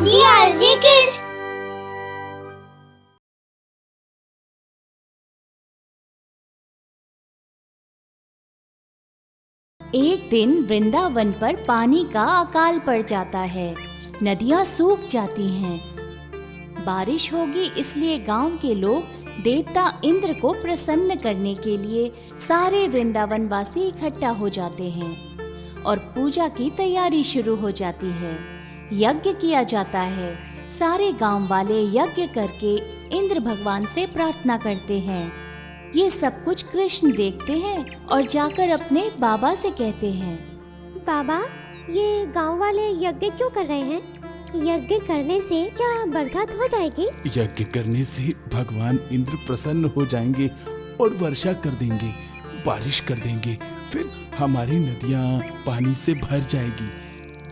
DRG Kids। एक दिन वृंदावन पर पानी का अकाल पड़ जाता है। नदियां सूख जाती हैं। बारिश होगी इसलिए गांव के लोग देवता इंद्र को प्रसन्न करने के लिए सारे वृंदावन वासी इकट्ठा हो जाते हैं और पूजा की तैयारी शुरू हो जाती है। यज्ञ किया जाता है। सारे गांव वाले यज्ञ करके इंद्र भगवान से प्रार्थना करते हैं। ये सब कुछ कृष्ण देखते हैं और जाकर अपने बाबा से कहते हैं, बाबा, ये गांव वाले यज्ञ क्यों कर रहे हैं? यज्ञ करने से क्या बरसात हो जाएगी? यज्ञ करने से भगवान इंद्र प्रसन्न हो जाएंगे और वर्षा कर देंगे, बारिश कर देंगे। फिर हमारी नदियाँ पानी से भर जाएगी,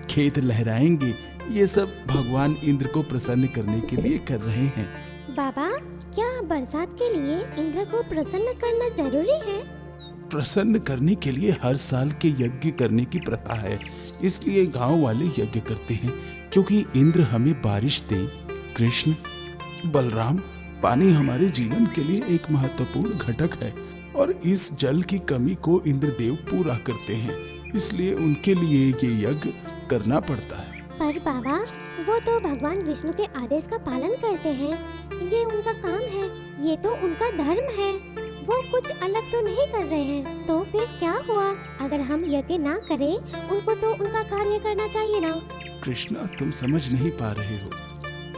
खेत लहराएंगे। ये सब भगवान इंद्र को प्रसन्न करने के लिए कर रहे हैं। बाबा, क्या बरसात के लिए इंद्र को प्रसन्न करना जरूरी है? प्रसन्न करने के लिए हर साल के यज्ञ करने की प्रथा है, इसलिए गांव वाले यज्ञ करते हैं, क्योंकि इंद्र हमें बारिश दे। कृष्ण, बलराम, पानी हमारे जीवन के लिए एक महत्वपूर्ण घटक है और इस जल की कमी को इंद्रदेव पूरा करते हैं, इसलिए उनके लिए ये यज्ञ करना पड़ता है। पर बाबा, वो तो भगवान विष्णु के आदेश का पालन करते हैं। ये उनका काम है, ये तो उनका धर्म है। वो कुछ अलग तो नहीं कर रहे हैं। तो फिर क्या हुआ अगर हम यज्ञ ना करें? उनको तो उनका कार्य करना चाहिए ना। कृष्णा, तुम समझ नहीं पा रहे हो।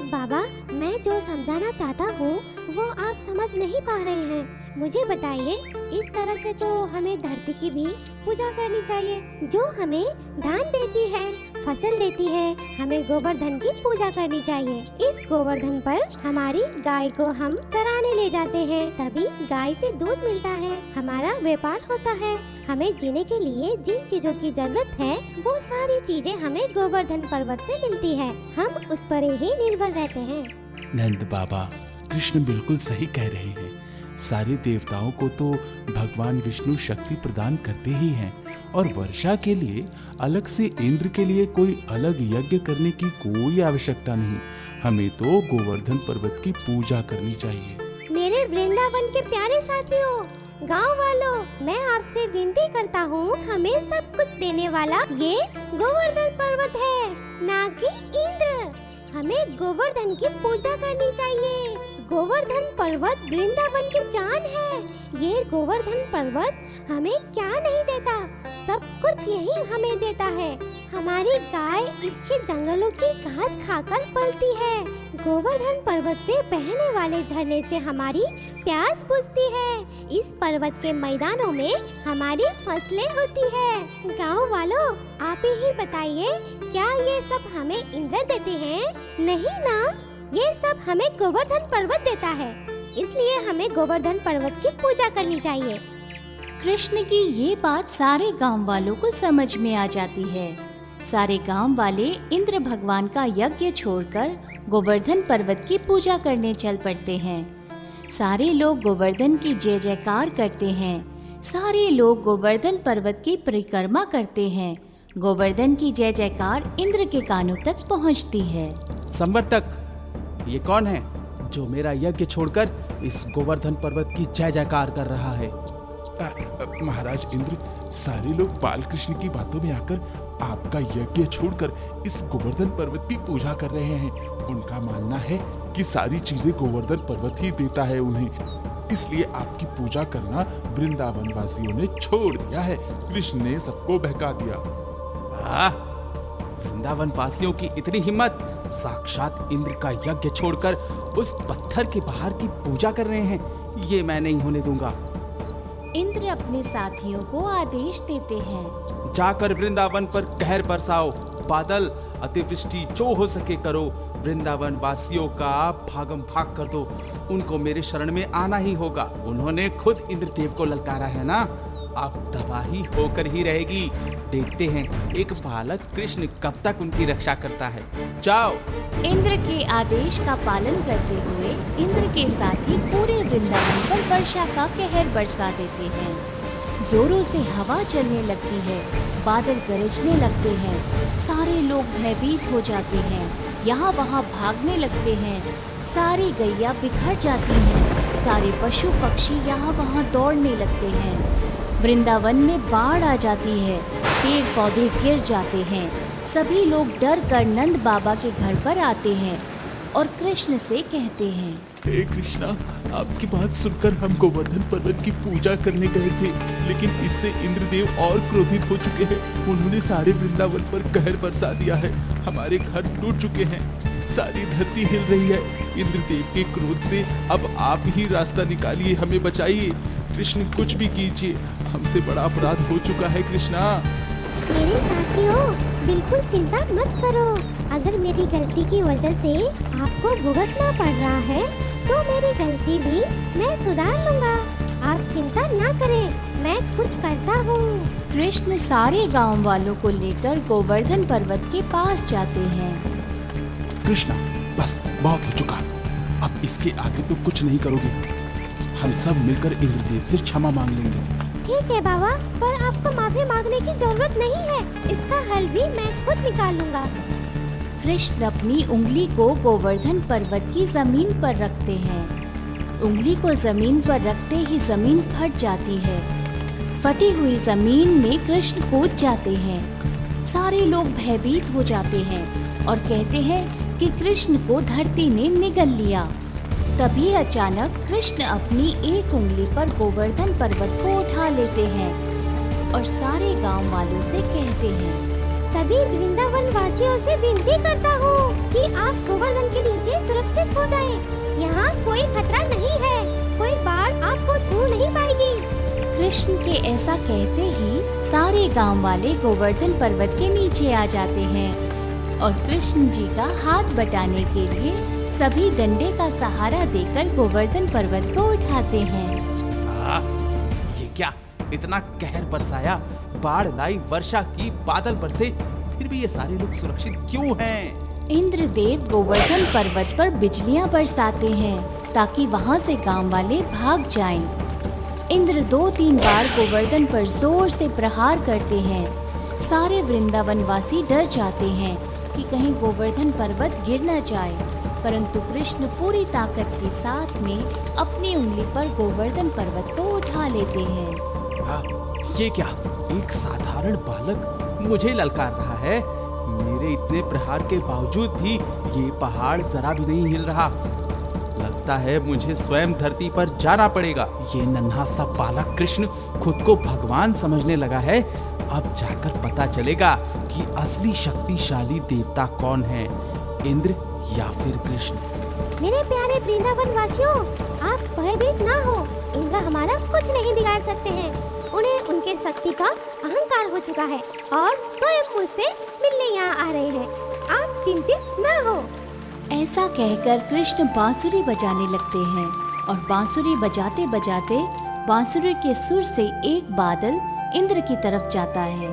बाबा, मैं जो समझाना चाहता हूँ वो आप समझ नहीं पा रहे हैं। मुझे बताइए, इस तरह से तो हमें धरती की भी पूजा करनी चाहिए, जो हमें धान देती है, फसल देती है। हमें गोवर्धन की पूजा करनी चाहिए। इस गोवर्धन पर हमारी गाय को हम चराने ले जाते हैं, तभी गाय से दूध मिलता है, हमारा व्यापार होता है। हमें जीने के लिए जिन चीजों की जरूरत है वो सारी चीजें हमें गोवर्धन पर्वत से मिलती है। हम उस पर ही निर्भर रहते हैं। नंद बाबा, कृष्ण बिल्कुल सही कह रहे हैं। सारे देवताओं को तो भगवान विष्णु शक्ति प्रदान करते ही हैं और वर्षा के लिए अलग से इंद्र के लिए कोई अलग यज्ञ करने की कोई आवश्यकता नहीं। हमें तो गोवर्धन पर्वत की पूजा करनी चाहिए। मेरे वृंदावन के प्यारे साथियों, गांव वालों, मैं आपसे विनती करता हूँ, हमें सब कुछ देने वाला ये गोवर्धन पर्वत है, ना कि इंद्र। हमें गोवर्धन की पूजा करनी चाहिए। गोवर्धन पर्वत वृंदावन की जान है। ये गोवर्धन पर्वत हमें क्या नहीं देता, सब कुछ यही हमें देता है। हमारी गाय इसके जंगलों की घास खाकर पलती है। गोवर्धन पर्वत से बहने वाले झरने से हमारी प्यास बुझती है। इस पर्वत के मैदानों में हमारी फसलें होती है। गाँव वालों, आप ही बताइए, क्या ये सब हमें इंद्र देते हैं? नहीं ना, ये सब हमें गोवर्धन पर्वत देता है, इसलिए हमें गोवर्धन पर्वत की पूजा करनी चाहिए। कृष्ण की ये बात सारे गांव वालों को समझ में आ जाती है। सारे गांव वाले इंद्र भगवान का यज्ञ छोड़कर गोवर्धन पर्वत की पूजा करने चल पड़ते हैं। सारे लोग गोवर्धन की जय जयकार करते हैं। सारे लोग गोवर्धन पर्वत की परिक्रमा करते हैं। गोवर्धन की जय जयकार इंद्र के कानों तक पहुंचती है। संवर्तक, ये कौन है जो मेरा यज्ञ छोड़कर इस गोवर्धन पर्वत की जय जयकार कर रहा है? महाराज इंद्र, सारे लोग बाल कृष्ण की बातों में आकर आपका यज्ञ छोड़कर इस गोवर्धन पर्वत की पूजा कर रहे हैं। उनका मानना है कि सारी चीजें गोवर्धन पर्वत ही देता है उन्हें, इसलिए आपकी पूजा करना वृंदावन वासियों ने छोड़ दिया है। कृष्ण ने सबको बहका दिया। वृंदावन वासियों की इतनी हिम्मत, साक्षात इंद्र का यज्ञ छोड़कर उस पत्थर के बाहर की पूजा कर रहे हैं। ये मैं नहीं होने दूंगा। इंद्र अपने साथियों को आदेश देते हैं, जाकर वृंदावन पर कहर बरसाओ, बादल, अतिवृष्टि जो हो सके करो। वृंदावन वासियों का भागम भाग कर दो। उनको मेरे शरण में आना ही होगा। उन्होंने खुद इंद्रदेव को ललकारा है ना, अब तबाही होकर ही रहेगी। देखते हैं एक बालक कृष्ण कब तक उनकी रक्षा करता है। जाओ। इंद्र के आदेश का पालन करते हुए इंद्र के साथी पूरे वृंदावन पर वर्षा का कहर बरसा देते हैं। जोरों से हवा चलने लगती है, बादल गरजने लगते हैं, सारे लोग भयभीत हो जाते हैं, यहाँ वहाँ भागने लगते हैं, सारी गैया बिखर जाती हैं, सारे पशु पक्षी यहाँ वहाँ दौड़ने लगते हैं। वृंदावन में बाढ़ आ जाती है, पेड़ पौधे गिर जाते हैं, सभी लोग डर कर नंद बाबा के घर पर आते हैं और कृष्ण से कहते हैं, हे कृष्णा, आपकी बात सुनकर हम गोवर्धन पर्वत की पूजा करने गए थे, लेकिन इससे इंद्रदेव और क्रोधित हो चुके हैं। उन्होंने सारे वृंदावन पर कहर बरसा दिया है। हमारे घर टूट चुके हैं, सारी धरती हिल रही है। इंद्रदेव के क्रोध से अब आप ही रास्ता निकालिए, हमें बचाइए। कृष्ण, कुछ भी कीजिए, हमसे बड़ा अपराध हो चुका है। कृष्णा, मेरे साथियों, बिल्कुल चिंता मत करो। अगर मेरी गलती की वजह से आपको भुगतना पड़ रहा है तो मेरी गलती भी मैं सुधार लूंगा। आप चिंता ना करें, मैं कुछ करता हूँ। कृष्ण सारे गांव वालों को लेकर गोवर्धन पर्वत के पास जाते हैं। कृष्णा, बस बहुत हो चुका। अब इसके आगे तो कुछ नहीं करोगे। हम सब मिलकर इंद्रदेव से क्षमा मांग लेंगे। ठीक है बाबा, पर आपको माफी मांगने की जरूरत नहीं है। इसका हल भी मैं खुद निकाल लूंगा। कृष्ण अपनी उंगली को गोवर्धन पर्वत की जमीन पर रखते हैं। उंगली को जमीन पर रखते ही जमीन फट जाती है। फटी हुई जमीन में कृष्ण कूद जाते हैं। सारे लोग भयभीत हो जाते हैं और कहते हैं कि कृष्ण को धरती ने निगल लिया। तभी अचानक कृष्ण अपनी एक उंगली पर गोवर्धन पर्वत को उठा लेते हैं और सारे गांव वालों से कहते हैं, सभी वृंदावन वासियों से विनती करता हूँ कि आप गोवर्धन के नीचे सुरक्षित हो जाएं। यहाँ कोई खतरा नहीं है, कोई बाढ़ आपको छू नहीं पाएगी। कृष्ण के ऐसा कहते ही सारे गांव वाले गोवर्धन पर्वत के नीचे आ जाते हैं और कृष्ण जी का हाथ बटाने के लिए सभी डंडे का सहारा देकर गोवर्धन पर्वत को उठाते हैं। ये क्या, इतना कहर बरसाया, बाढ़ लाई, वर्षा की, बादल बरसे, फिर भी ये सारे लोग सुरक्षित क्यों हैं? इंद्रदेव गोवर्धन पर्वत पर बिजलियां बरसाते हैं ताकि वहां से गांव वाले भाग जाएं। इंद्र 2-3 बार गोवर्धन पर जोर से प्रहार करते हैं। सारे वृंदावन वासी डर जाते हैं कि कहीं गोवर्धन पर्वत गिर न जाए, परंतु कृष्ण पूरी ताकत के साथ में अपनी उंगली पर गोवर्धन पर्वत को उठा लेते हैं। ये क्या, एक साधारण बालक मुझे ललकार रहा है। मेरे इतने प्रहार के बावजूद भी ये पहाड़ जरा भी नहीं हिल रहा। लगता है मुझे स्वयं धरती पर जाना पड़ेगा। ये नन्हा सा बालक कृष्ण खुद को भगवान समझने लगा है। अब जाकर पता चलेगा कि असली शक्तिशाली देवता कौन है, इंद्र या फिर कृष्ण। मेरे प्यारे वृंदावन वासियों, आप भयभीत ना हो। इंद्र हमारा कुछ नहीं बिगाड़ सकते हैं। उन्हें उनके शक्ति का अहंकार हो चुका है और स्वयं मुझसे मिलने यहाँ आ रहे हैं। आप चिंतित ना हो। ऐसा कहकर कृष्ण बांसुरी बजाने लगते हैं और बांसुरी बजाते बजाते बांसुरी के सुर से एक बादल इंद्र की तरफ जाता है।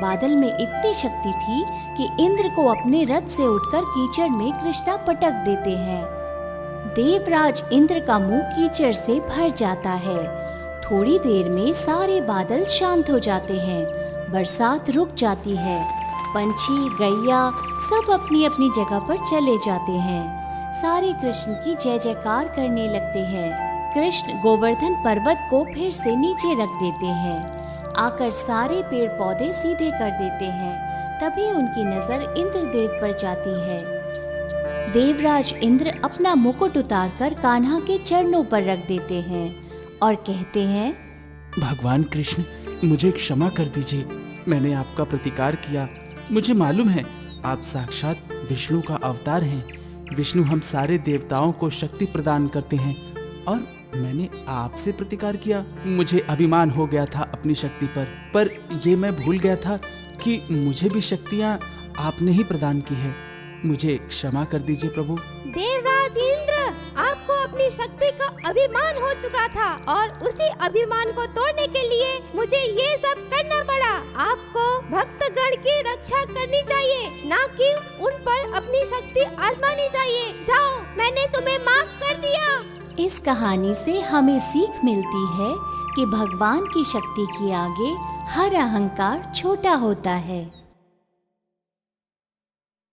बादल में इतनी शक्ति थी कि इंद्र को अपने रथ से उठकर कीचड़ में कृष्णा पटक देते हैं। देवराज इंद्र का मुंह कीचड़ से भर जाता है। थोड़ी देर में सारे बादल शांत हो जाते हैं, बरसात रुक जाती है, पंछी, गैया सब अपनी अपनी जगह पर चले जाते हैं। सारे कृष्ण की जय जयकार करने लगते हैं। कृष्ण गोवर्धन पर्वत को फिर से नीचे रख देते हैं, आकर सारे पेड़ पौधे सीधे कर देते हैं। तभी उनकी नजर इंद्रदेव पर जाती है। देवराज इंद्र अपना मुकुट उतारकर कान्हा के चरणों पर रख देते हैं और कहते हैं, भगवान कृष्ण, मुझे क्षमा कर दीजिए। मैंने आपका प्रतिकार किया। मुझे मालूम है आप साक्षात विष्णु का अवतार हैं। विष्णु हम सारे देवताओं को शक्ति प्रदान करते हैं और मैंने आपसे प्रतिकार किया। मुझे अभिमान हो गया था अपनी शक्ति पर ये मैं भूल गया था कि मुझे भी शक्तियाँ आपने ही प्रदान की है। मुझे क्षमा कर दीजिए प्रभु। देवराज इंद्र, आपको अपनी शक्ति का अभिमान हो चुका था और उसी अभिमान को तोड़ने के लिए मुझे ये सब करना पड़ा। आपको भक्तगण की रक्षा करनी चाहिए, ना कि उन पर अपनी शक्ति आजमानी चाहिए। जाओ, मैंने तुम्हें माफ कर दिया। इस कहानी से हमें सीख मिलती है कि भगवान की शक्ति के आगे हर अहंकार छोटा होता है।